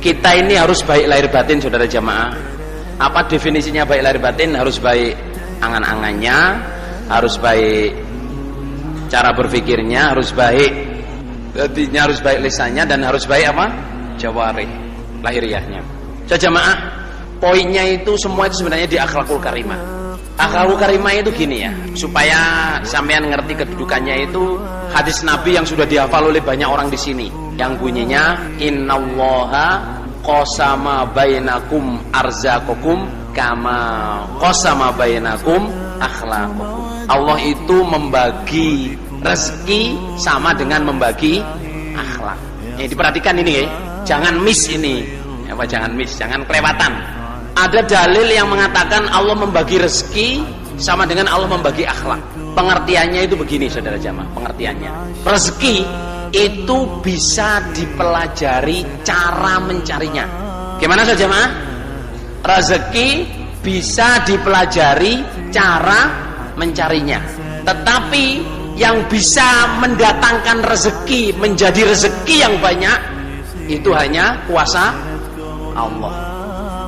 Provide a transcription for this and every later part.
Kita ini harus baik lahir batin, saudara jamaah. Apa definisinya baik lahir batin? Harus baik angan-angannya, harus baik cara berpikirnya, harus baik hatinya, harus baik lisannya, dan harus baik apa? Jawarih, lahiriahnya. Saudara jamaah, poinnya itu semua itu sebenarnya di akhlakul karimah. Akhlakul karimah itu gini ya, supaya sampean ngerti kedudukannya itu hadis Nabi yang sudah dihafal oleh banyak orang di sini, yang bunyinya innallaha qasama bainakum arzaqakum kama qasama bainakum akhlaqakum. Allah itu membagi rezeki sama dengan membagi akhlak. Ini diperhatikan ini ya, jangan miss ini. Apa jangan miss, jangan kelewatan. Ada dalil yang mengatakan Allah membagi rezeki sama dengan Allah membagi akhlak. Pengertiannya itu begini, saudara jamaah. Pengertiannya, rezeki itu bisa dipelajari cara mencarinya. Gimana saudara jamaah? Rezeki bisa dipelajari cara mencarinya. Tetapi yang bisa mendatangkan rezeki menjadi rezeki yang banyak itu hanya kuasa Allah.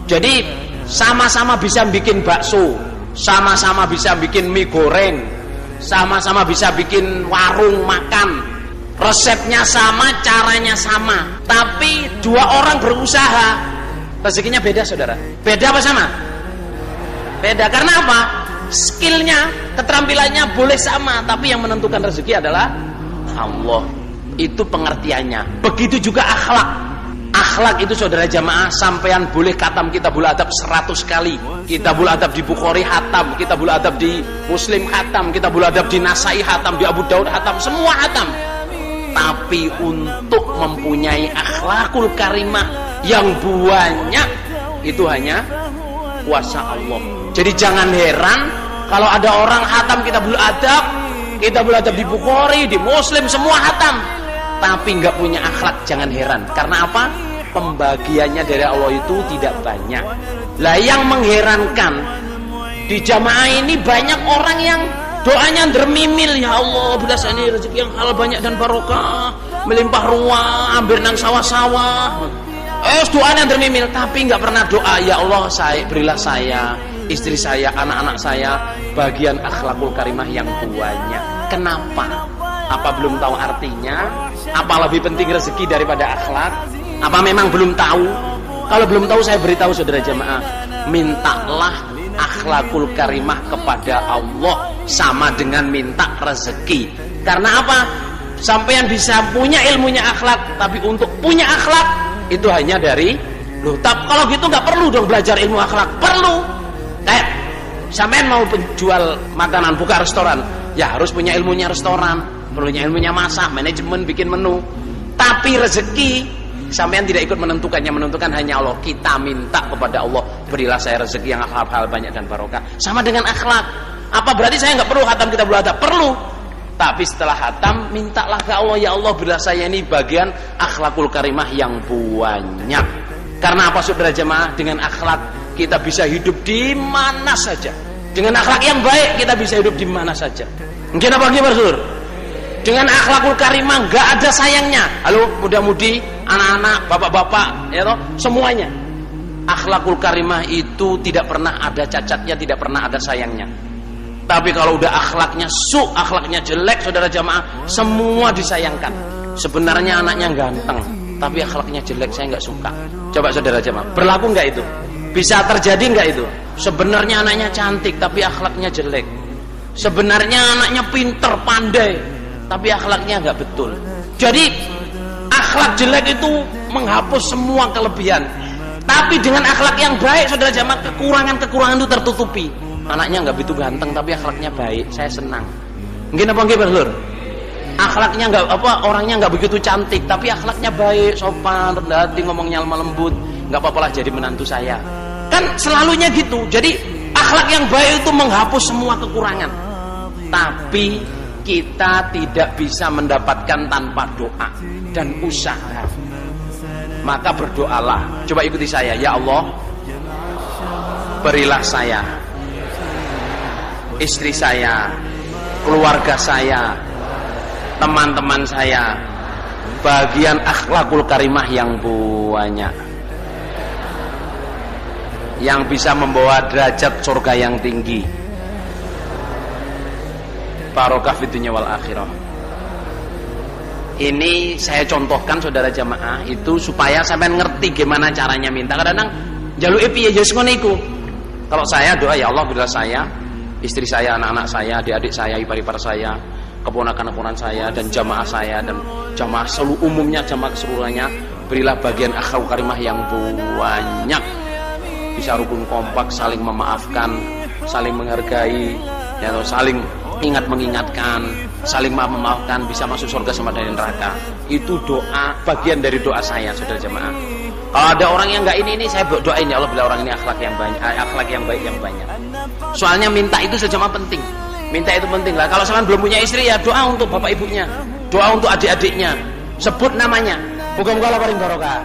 Jadi sama-sama bisa bikin bakso, sama-sama bisa bikin mie goreng, sama-sama bisa bikin warung makan. Resepnya sama, caranya sama, tapi dua orang berusaha, rezekinya beda, saudara. Beda apa sama? Beda. Karena apa? Skillnya, keterampilannya boleh sama, tapi yang menentukan rezeki adalah Allah. Itu pengertiannya. Begitu juga akhlak. Akhlak itu, saudara jamaah, sampean boleh khatam kitabul adab 100 kali. Kitabul adab di Bukhari hatam, kitabul adab di Muslim hatam, kitabul adab di Nasai hatam, di Abu Daud hatam, semua hatam. Tapi untuk mempunyai akhlakul karimah yang banyak, itu hanya kuasa Allah. Jadi jangan heran kalau ada orang hatam kitabul adab di Bukhari, di Muslim, semua hatam, tapi nggak punya akhlak. Jangan heran. Karena apa? Pembagiannya dari Allah itu tidak banyak. Lah yang mengherankan, di jamaah ini banyak orang yang doanya dermimil, ya Allah belasani rezeki yang halal banyak dan barokah, melimpah ruah, ambil nang sawah-sawah. Doanya dermimil, tapi nggak pernah doa, ya Allah berilah saya, istri saya, anak-anak saya bagian akhlakul karimah yang banyak. Kenapa? Apa belum tahu artinya? Apa lebih penting rezeki daripada akhlak? Apa memang belum tahu? Kalau belum tahu, saya beritahu saudara jamaah, mintalah akhlakul karimah kepada Allah sama dengan minta rezeki. Karena apa? Sampean bisa punya ilmunya akhlak, tapi untuk punya akhlak itu hanya dari kalau gitu nggak perlu dong belajar ilmu akhlak. Perlu. Kayak sampean mau penjual makanan, buka restoran, ya harus punya ilmunya restoran, perlunya ilmunya masak, manajemen, bikin menu. Tapi rezeki sampean tidak ikut menentukannya, menentukan hanya Allah. Kita minta kepada Allah, berilah saya rezeki yang hal banyak dan barokah. Sama dengan akhlak. Apa berarti saya nggak perlu khatam kitabul adab? Perlu. Tapi setelah khatam, mintalah ke Allah, ya Allah berilah saya ini bagian akhlakul karimah yang banyak. Karena apa, saudara jemaah? Dengan akhlak kita bisa hidup di mana saja. Dengan akhlak yang baik kita bisa hidup di mana saja. Mungkin apa lagi, Rasul? Dengan akhlakul karimah nggak ada sayangnya. Halo, muda-mudi, anak-anak, bapak-bapak, ya toh, semuanya. Akhlakul karimah itu tidak pernah ada cacatnya, tidak pernah ada sayangnya. Tapi kalau udah akhlaknya akhlaknya jelek, saudara jamaah, semua disayangkan. Sebenarnya anaknya ganteng, tapi akhlaknya jelek, saya nggak suka. Coba saudara jamaah, berlaku nggak itu? Bisa terjadi nggak itu? Sebenarnya anaknya cantik, tapi akhlaknya jelek. Sebenarnya anaknya pinter, pandai, tapi akhlaknya nggak betul. Jadi akhlak jelek itu menghapus semua kelebihan. Tapi dengan akhlak yang baik, saudara jamaah, kekurangan-kekurangan itu tertutupi. Anaknya nggak begitu ganteng, tapi akhlaknya baik, saya senang. Mungkin apa nggih, Lur? Akhlaknya orangnya nggak begitu cantik, tapi akhlaknya baik, sopan, rendah hati, ngomongnya lemah lembut, nggak apa-apa lah jadi menantu saya. Kan selalunya gitu. Jadi akhlak yang baik itu menghapus semua kekurangan. Tapi kita tidak bisa mendapatkan tanpa doa dan usaha. Maka berdoalah. Coba ikuti saya, ya Allah, berilah saya, istri saya, keluarga saya, teman-teman saya, bagian akhlakul karimah yang banyak. yang bisa membawa derajat surga yang tinggi. Barokah fid dunya wal akhirah. Ini saya contohkan saudara jamaah itu supaya sampean ngerti gimana caranya minta. Kadang-kadang jaluke piye ya ngono iku. Kalau saya doa, ya Allah bila saya, istri saya, anak-anak saya, adik-adik saya, ipar-ipar saya, keponakan-keponakan saya dan jamaah saya dan jamaah seluruh umumnya, jamaah keseluruhannya, berilah bagian akhlak karimah yang banyak, bisa rukun kompak, saling memaafkan, saling menghargai, ya, saling ingat mengingatkan, saling memaafkan, bisa masuk surga sama dari neraka. Itu doa, bagian dari doa saya saudara jamaah. Kalau ada orang yang enggak ini saya doain, ya Allah bila orang ini akhlak yang banyak, akhlak yang baik yang banyak. Soalnya minta itu sejamaah penting. Minta itu penting lah. Kalau kalian belum punya istri, ya doa untuk bapak ibunya, doa untuk adik-adiknya, sebut namanya. Moga-moga Allah paling barokah.